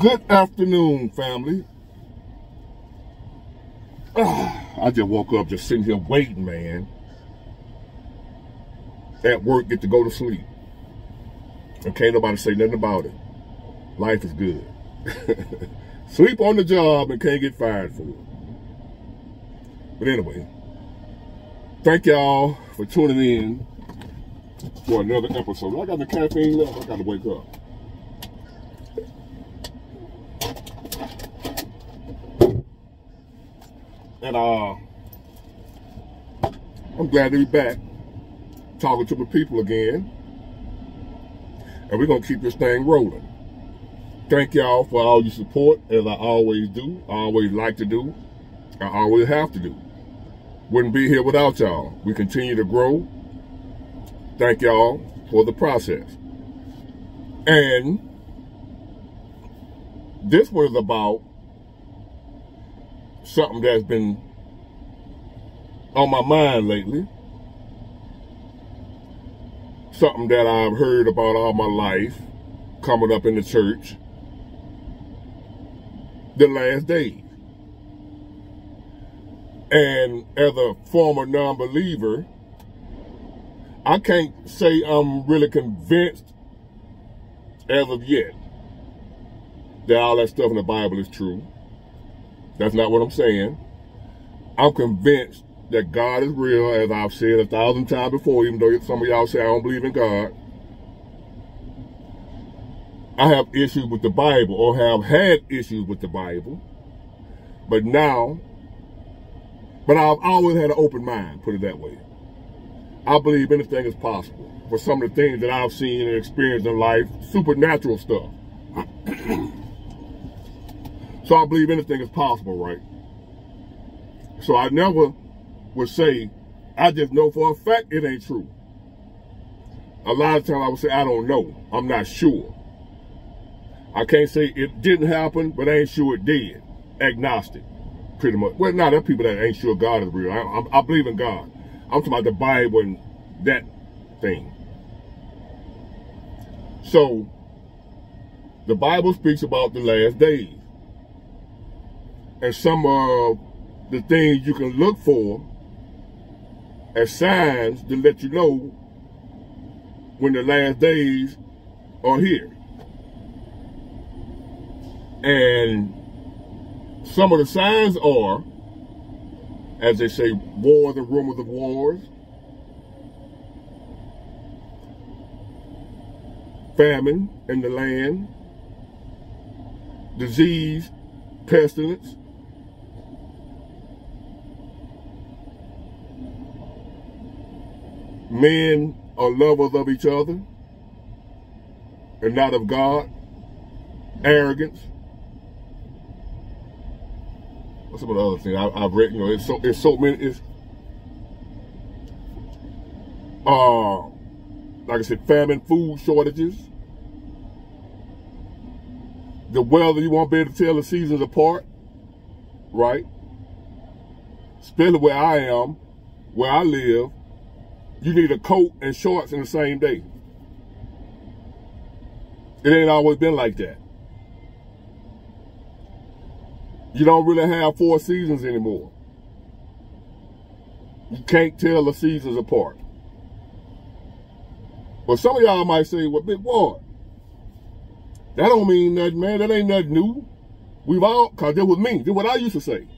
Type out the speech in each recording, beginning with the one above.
Good afternoon, family. I just woke up just sitting here waiting, man. At work, get to go to sleep. And can't nobody say nothing about it. Life is good. Sleep on the job and can't get fired for it. But anyway, thank y'all for tuning in for another episode. I got the caffeine left. I got to wake up. And I'm glad to be back talking to the people again. And we're going to keep this thing rolling. Thank y'all for all your support, as I always do. I always like to do. I always have to do. Wouldn't be here without y'all. We continue to grow. Thank y'all for the process. And this one is about something that's been on my mind lately. Something that I've heard about all my life coming up in the church. The last days. And as a former non-believer, I can't say I'm really convinced as of yet that all that stuff in the Bible is true. That's not what I'm saying. I'm convinced that God is real, as I've said 1,000 times before, even though some of y'all say I don't believe in God. I have issues with the Bible, or have had issues with the Bible. But I've always had an open mind, put it that way. I believe anything is possible. For some of the things that I've seen and experienced in life, supernatural stuff. So I believe anything is possible, right? So I never would say, I just know for a fact it ain't true. A lot of times I would say, I don't know. I'm not sure. I can't say it didn't happen, but I ain't sure it did. Agnostic, pretty much. Well, now there are people that ain't sure God is real. I believe in God. I'm talking about the Bible and that thing. So, the Bible speaks about the last days. And some of the things you can look for as signs to let you know when the last days are here. And some of the signs are, as they say, wars and rumors of wars, famine in the land, disease, pestilence, men are lovers of each other and not of God, arrogance. What's some of the other things I've read? You know, it's so many. It's like I said, famine, food shortages. The weather, you won't be able to tell the seasons apart, right? Especially where I am, where I live, you need a coat and shorts in the same day. It ain't always been like that. You don't really have 4 seasons anymore. You can't tell the seasons apart. But some of y'all might say, well, big boy, that don't mean nothing, man. That ain't nothing new. We've all, because that was me. That's what I used to say.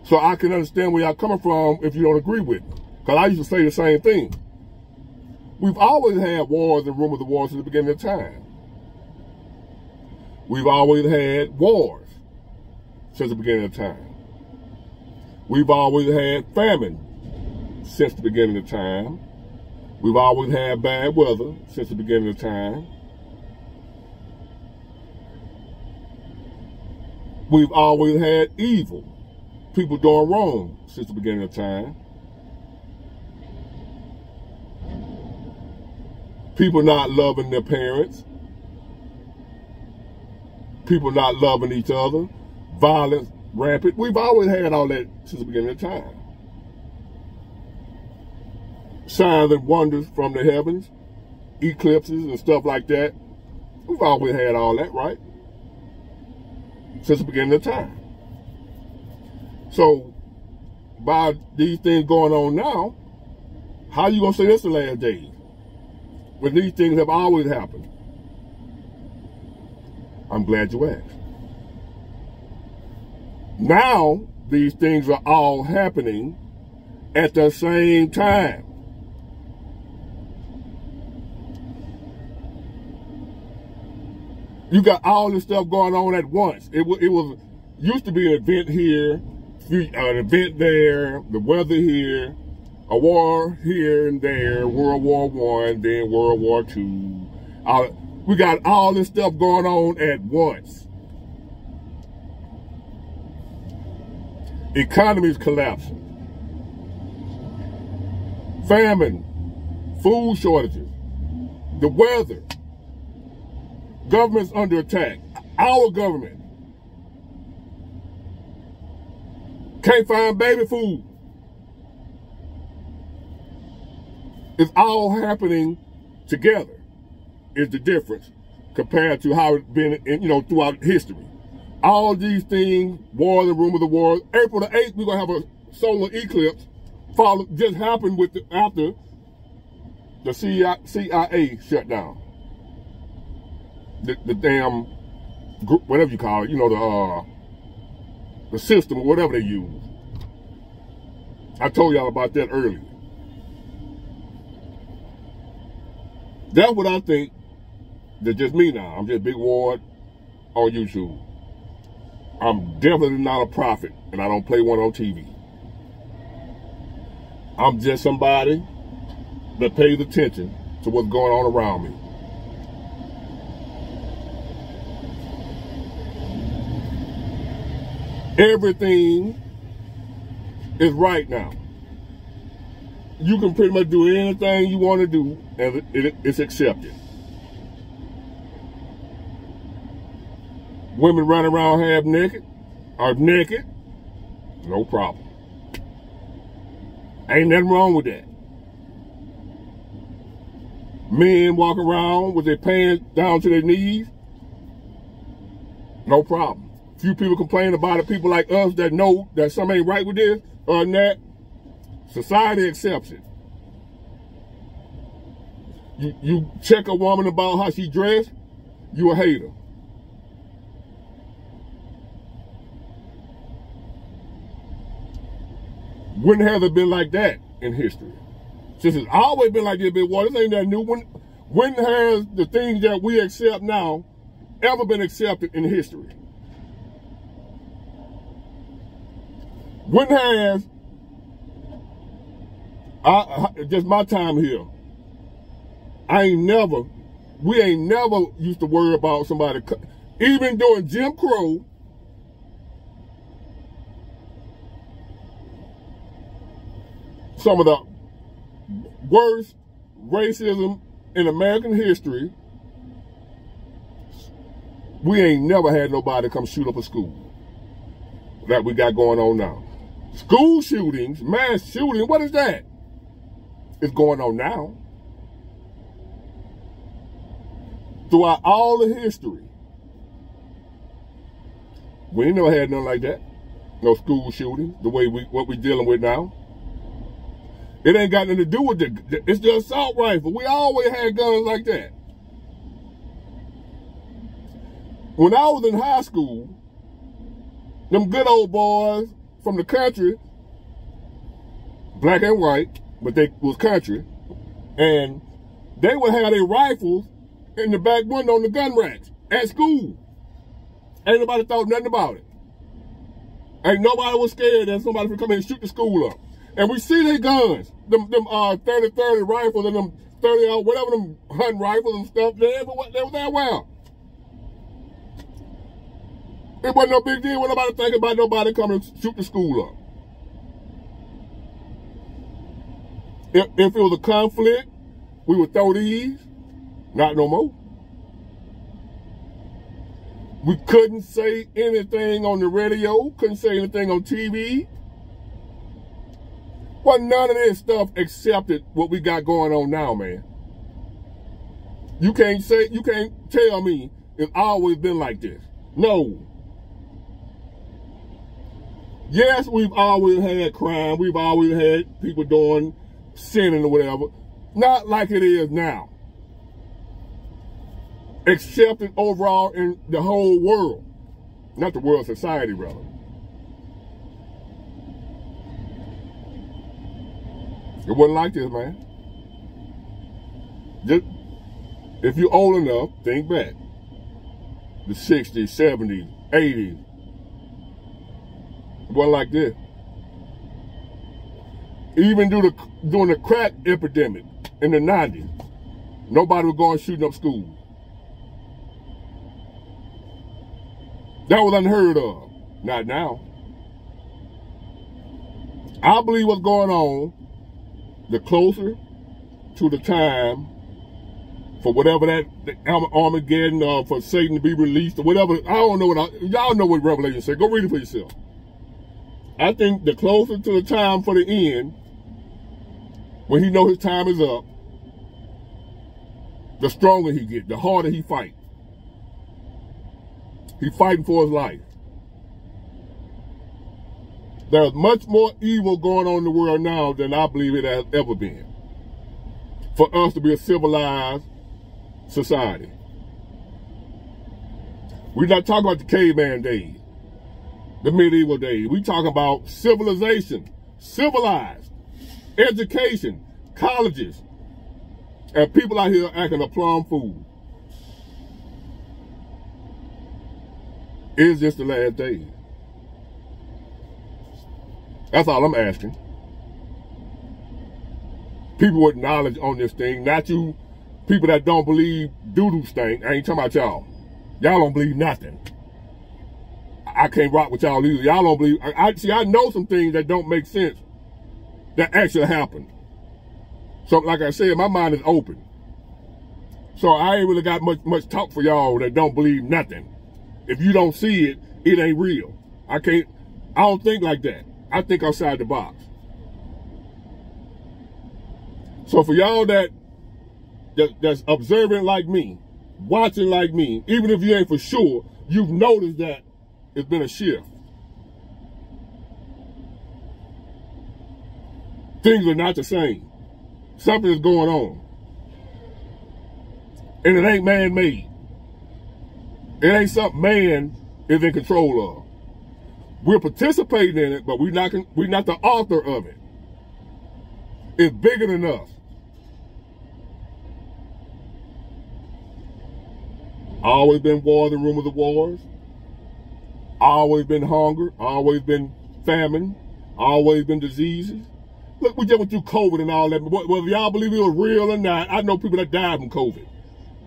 So I can understand where y'all coming from if you don't agree with me. Because I used to say the same thing. We've always had wars and rumors of wars since the beginning of time. We've always had wars since the beginning of time. We've always had famine since the beginning of time. We've always had bad weather since the beginning of time. We've always had evil, people doing wrong since the beginning of time. People not loving their parents. People not loving each other. Violence, rampant. We've always had all that since the beginning of time. Signs and wonders from the heavens, eclipses and stuff like that. We've always had all that, right? Since the beginning of time. So, by these things going on now, how you gonna say this the last days? When these things have always happened? I'm glad you asked. Now, these things are all happening at the same time. You got all this stuff going on at once. It was used to be an event here, an event there, the weather here, a war here and there, World War I, then World War II. We got all this stuff going on at once. Economy's collapsing. Famine, food shortages, the weather, government's under attack. Our government can't find baby food. It's all happening together is the difference compared to how it's been, throughout history. All these things, wars and rumors of wars. April the 8th, we're going to have a solar eclipse. Just happened after the CIA shut down. The damn group, whatever you call it, the system or whatever they use. I told y'all about that earlier. That's what I think. That's just me now. I'm just Big Ward on YouTube. I'm definitely not a prophet, and I don't play one on TV. I'm just somebody that pays attention to what's going on around me. Everything is right now. You can pretty much do anything you want to do, and it's accepted. Women running around half naked, or naked, no problem. Ain't nothing wrong with that. Men walking around with their pants down to their knees, no problem. Few people complain about it. People like us that know that something ain't right with this or that. Society accepts it. You check a woman about how she dressed, you a hater. When has it been like that in history? Since it's always been like this, Big Water, this ain't that new. When has the things that we accept now ever been accepted in history? When has, just my time here, we ain't never used to worry about somebody, even during Jim Crow, some of the worst racism in American history, we ain't never had nobody come shoot up a school that we got going on now. School shootings, mass shooting, what is that? It's going on now. Throughout all the history, we ain't never had nothing like that. No school shootings, the way what we dealing with now. It ain't got nothing to do with it's the assault rifle. We always had guns like that. When I was in high school, them good old boys from the country, black and white, but they was country, and they would have their rifles in the back window on the gun racks at school. Ain't nobody thought nothing about it. Ain't nobody was scared that somebody would come in and shoot the school up. And we see their guns, them 30-30 rifles and them 30, whatever them hunting rifles and stuff, they was that well. It wasn't no big deal. Wasn't nobody thinking about nobody coming to shoot the school up. If it was a conflict, we would throw these. Not no more. We couldn't say anything on the radio, couldn't say anything on TV. Well, none of this stuff accepted what we got going on now, man. You can't tell me it's always been like this. No. Yes, we've always had crime. We've always had people doing sinning or whatever. Not like it is now. Accepted overall in the whole world. Not the world, society, rather. It wasn't like this, man. Just, if you're old enough, think back. The 60s, 70s, 80s. It wasn't like this. Even during the crack epidemic in the 90s, nobody was going shooting up schools. That was unheard of. Not now. I believe what's going on, the closer to the time for whatever that Armageddon for Satan to be released or whatever. I don't know y'all know what Revelation said. Go read it for yourself. I think the closer to the time for the end, when he knows his time is up, the stronger he gets, the harder he fights. He's fighting for his life. There's much more evil going on in the world now than I believe it has ever been. For us to be a civilized society. We're not talking about the caveman days, the medieval days. We're talking about civilization, civilized, education, colleges, and people out here acting a plum fool. Is this the last days? That's all I'm asking. People with knowledge on this thing, not you people that don't believe doo-doo stink. I ain't talking about y'all. Y'all don't believe nothing. I can't rock with y'all either. Y'all don't believe. I know some things that don't make sense that actually happen. So like I said, my mind is open. So I ain't really got much talk for y'all that don't believe nothing. If you don't see it, it ain't real. I don't think like that. I think outside the box. So for y'all that's observant like me, watching like me, even if you ain't for sure, you've noticed that it's been a shift. Things are not the same. Something is going on. And it ain't man-made. It ain't something man is in control of. We're participating in it, but we're not the author of it. It's bigger than us. Always been wars and rumors of wars. Always been hunger. Always been famine. Always been diseases. Look, we just went through COVID and all that. Whether y'all believe it was real or not, I know people that died from COVID.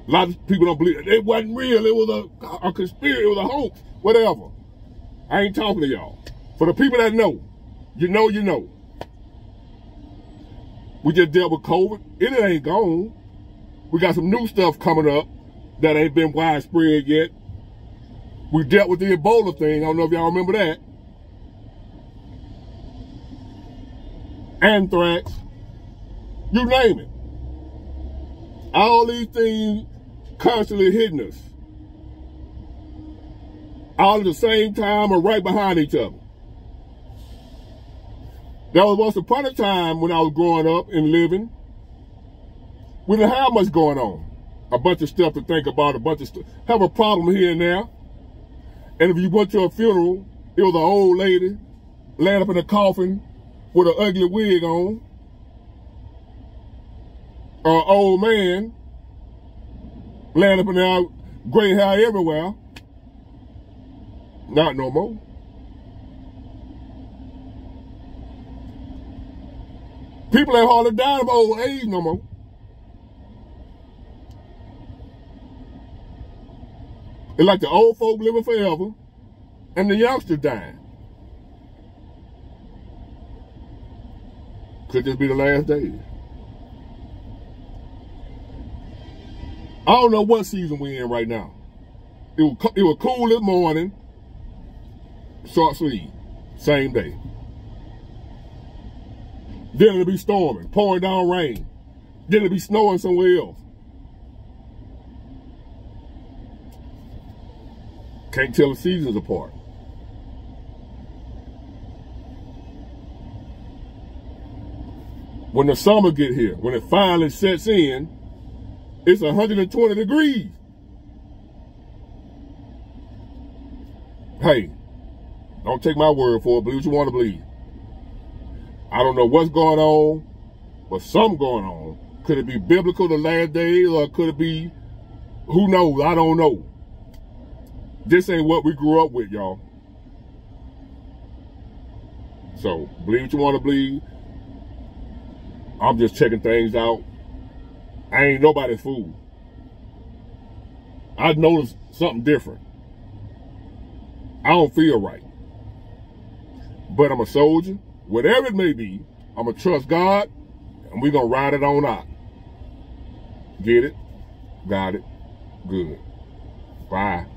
A lot of people don't believe it. It wasn't real. It was a conspiracy. It was a hoax. Whatever. I ain't talking to y'all. For the people that know, you know. We just dealt with COVID. It ain't gone. We got some new stuff coming up that ain't been widespread yet. We dealt with the Ebola thing. I don't know if y'all remember that. Anthrax. You name it. All these things constantly hitting us. All at the same time or right behind each other. There was once upon a time when I was growing up and living, we didn't have much going on. A bunch of stuff to think about, a bunch of stuff. Have a problem here and there. And if you went to a funeral, it was an old lady laying up in a coffin with an ugly wig on. Or an old man laying up in there, gray hair everywhere. Not no more. People ain't hardly dying of old age no more. It's like the old folk living forever and the youngsters dying. Could this be the last days? I don't know what season we're in right now. It was cool this morning. Short sleeve, same day. Then it'll be storming, pouring down rain. Then it'll be snowing somewhere else. Can't tell the seasons apart. When the summer get here, when it finally sets in, it's 120 degrees. Hey, don't take my word for it. Believe what you want to believe. I don't know what's going on, but something going on. Could it be biblical, the last days, or could it be, who knows? I don't know. This ain't what we grew up with, y'all. So, believe what you want to believe. I'm just checking things out. I ain't nobody's fool. I noticed something different. I don't feel right. But I'm a soldier. Whatever it may be, I'm going to trust God, and we're going to ride it on out. Get it? Got it? Good. Bye.